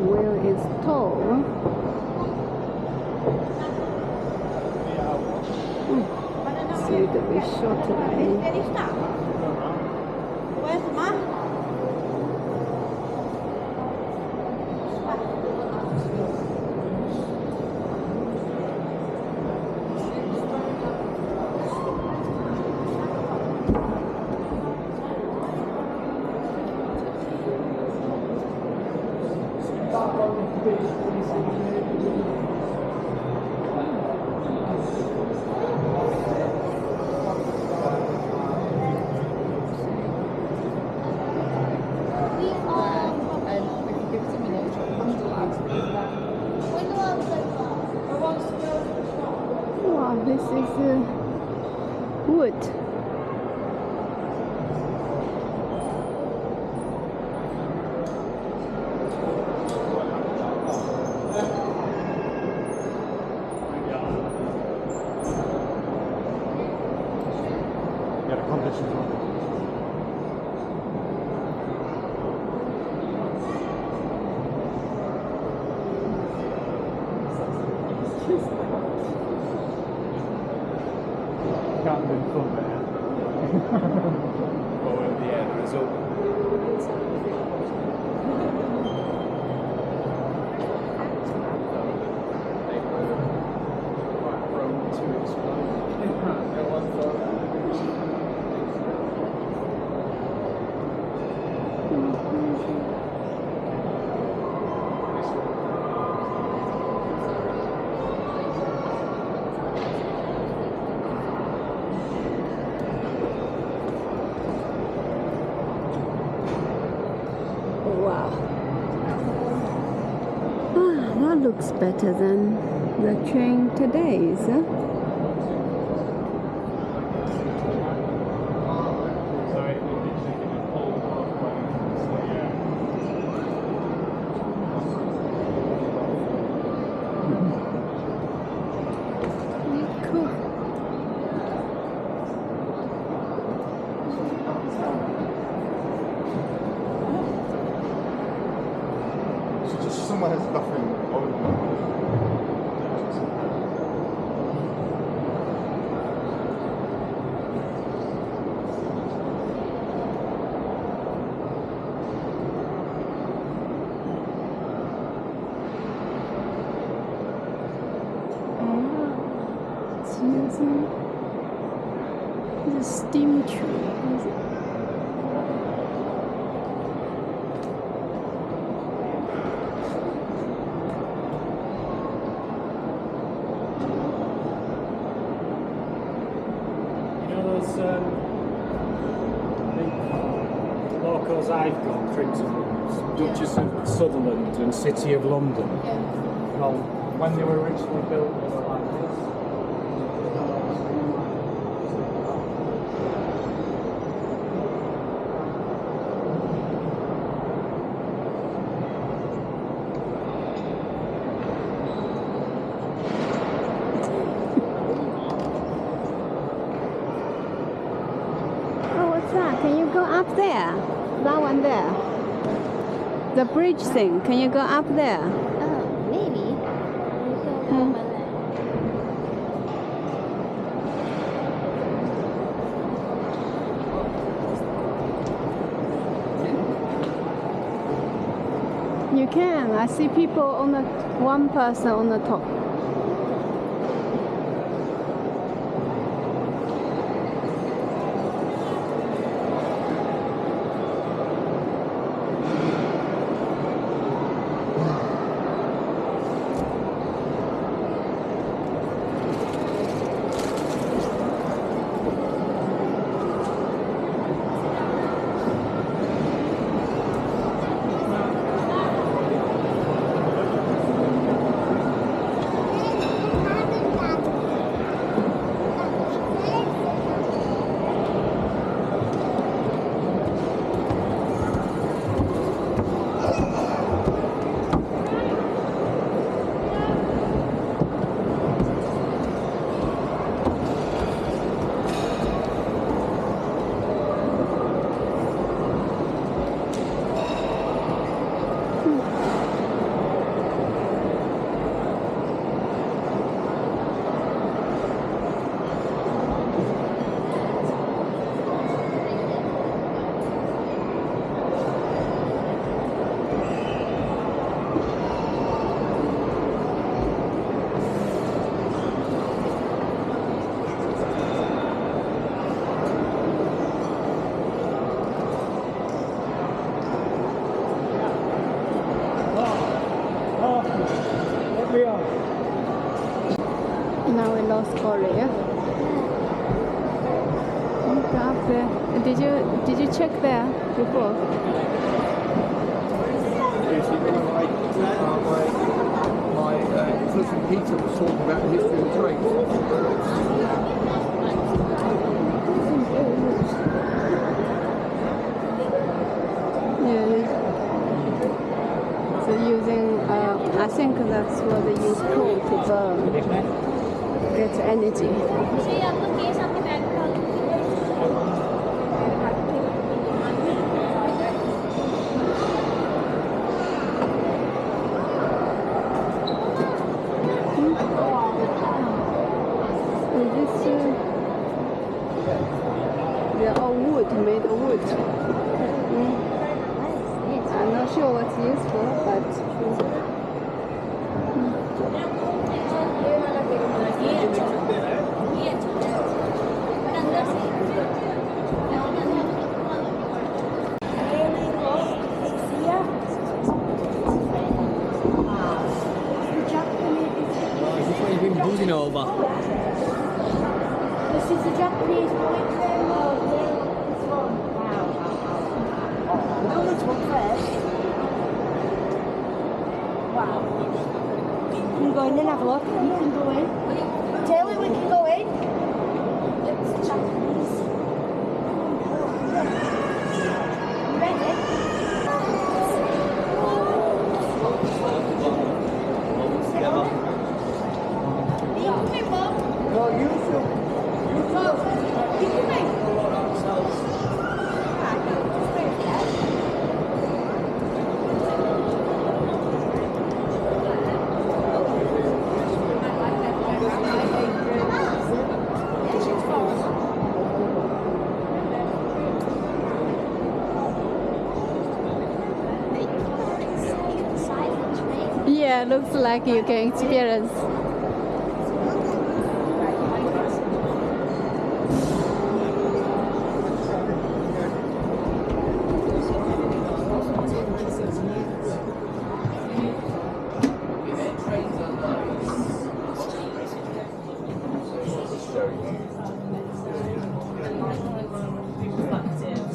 Wheel is tall. It's a little bit short today. Wow, this is wood. Can't do fun there. Oh, yeah, the result. Quite prone to explode. No one thought Wow. That looks better than the train today's. Someone has nothing on them. It's using the steam train. because I've got, for example, Duchess of Sutherland and City of London. Well, when they were originally built, they were like this. Oh, what's that? Can you go up there? That one there. The bridge thing. Can you go up there? Oh, maybe. You can. I see people on the one person on the top. Now we lost Korea. Go up there. Did you check there before? My cousin Peter was talking about the history of the train. Yeah. So using, I think that's what they use coal to burn, get energy. Is this, they're all wood, made of wood. I'm not sure what's used for, but Moving over. This is the Japanese point there. This one. Wow. No, this one first. Wow. You can go in and have a look. You can go in. Taylor, we can go in. It's Japanese. You ready? Yeah, looks like you can experience.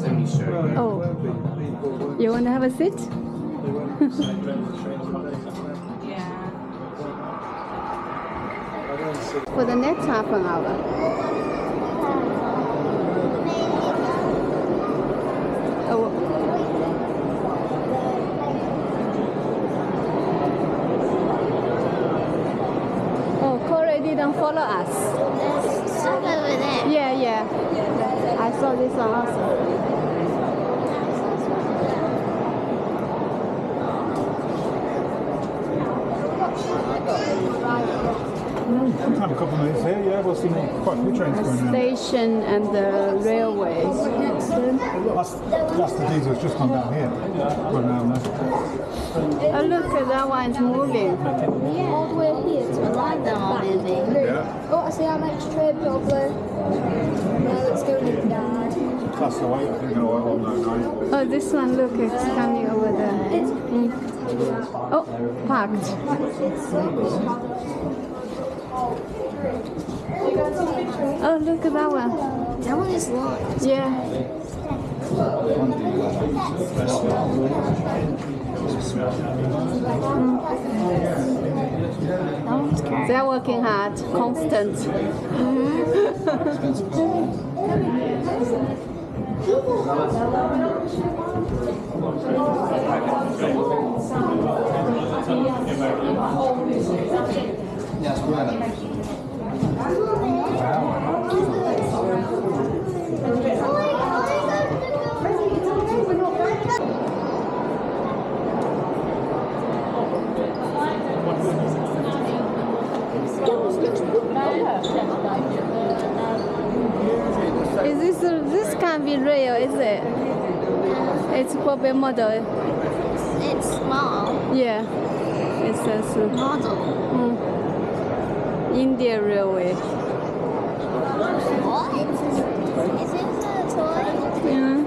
Let me show you. Oh, you want to have a seat? For the next half an hour. Oh. Oh, Corey didn't follow us. There's stuff over there. Yeah. I saw this one also. We can have a couple of minutes here, yeah, we'll see quite a few trains going around. Station and the railway. That's the diesel's just gone down here. Going around there. Oh, look, that one's moving. All the way here to the line They're all moving. Yeah. Oh, I see our next train probably. No, it's going in down. That's the way, I think, on 199. Oh, this one, look, it's coming over there. Oh, parked. Oh, look at that one. That one is locked. Yeah. That one's correct. They're working hard, constant. This can't be real, is it? It's probably a model. It's small. Yeah. It says Model. India Railway. What? Is it a toy? Yeah.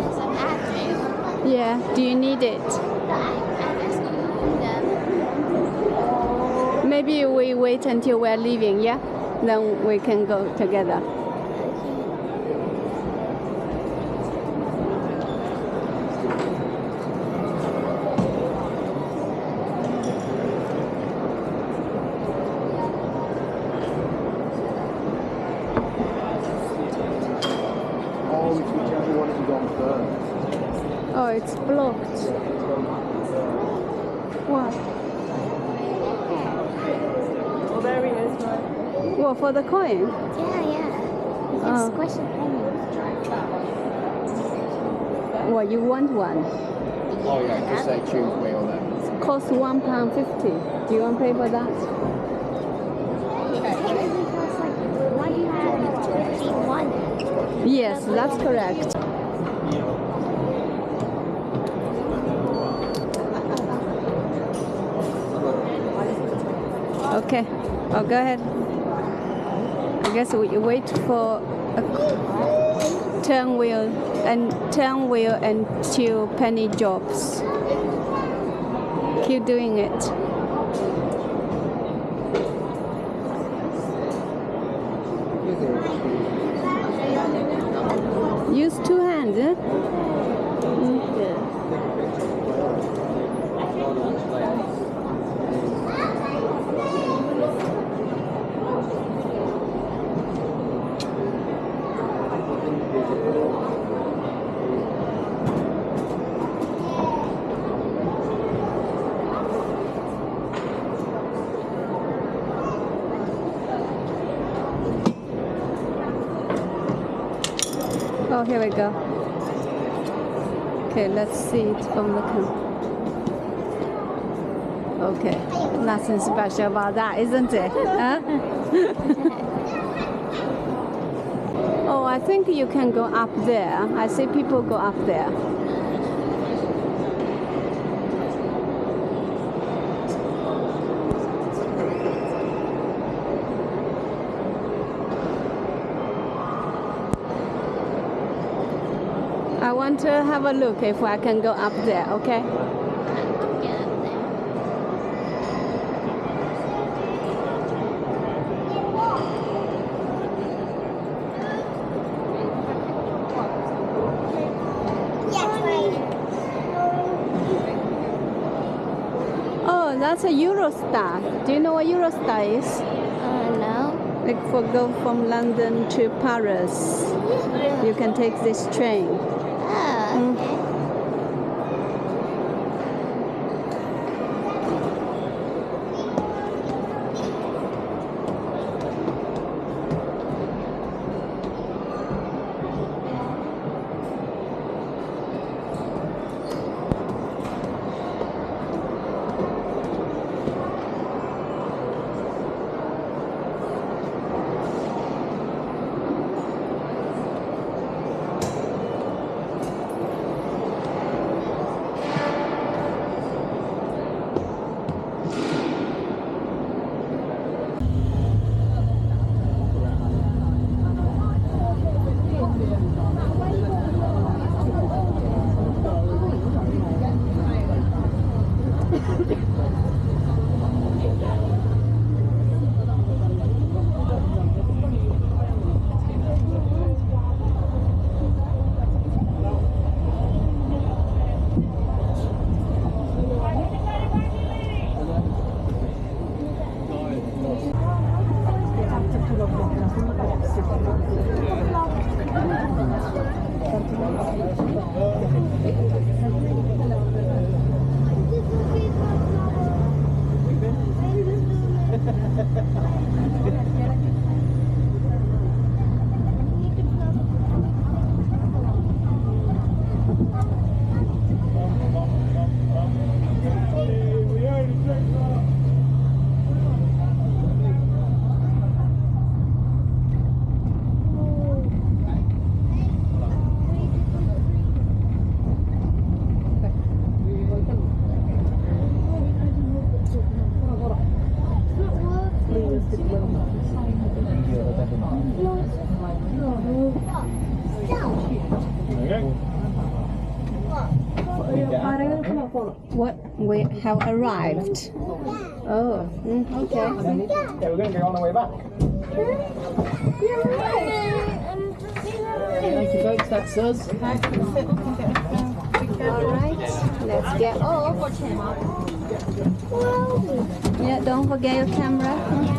It's a battery. Yeah. Do you need it? Maybe we wait until we're leaving, yeah? Then we can go together. Oh, whichever one has gone first. Oh, it's blocked. What? Oh, there he is. What, for the coin? Yeah. Oh. Squish a penny. What, you want one? Oh yeah, because they choose me or them. Cost £1.50. Do you want to pay for that? Yes, that's correct. Okay, oh, go ahead. I guess we wait for a turn wheel until penny drops. Keep doing it. Use two hands, eh? Oh, here we go. Okay, let's see it from the camera. Okay, nothing special about that, isn't it? Huh? Oh, I think you can go up there. I see people go up there. I want to have a look if I can go up there, okay? That's a Eurostar. Do you know what Eurostar is? No. Like for go from London to Paris, you can take this train. Oh, okay. What? We have arrived. Oh, okay. Yeah, we're going to be on our way back. Thank you, folks. That's us. All right, let's get off. Yeah, don't forget your camera.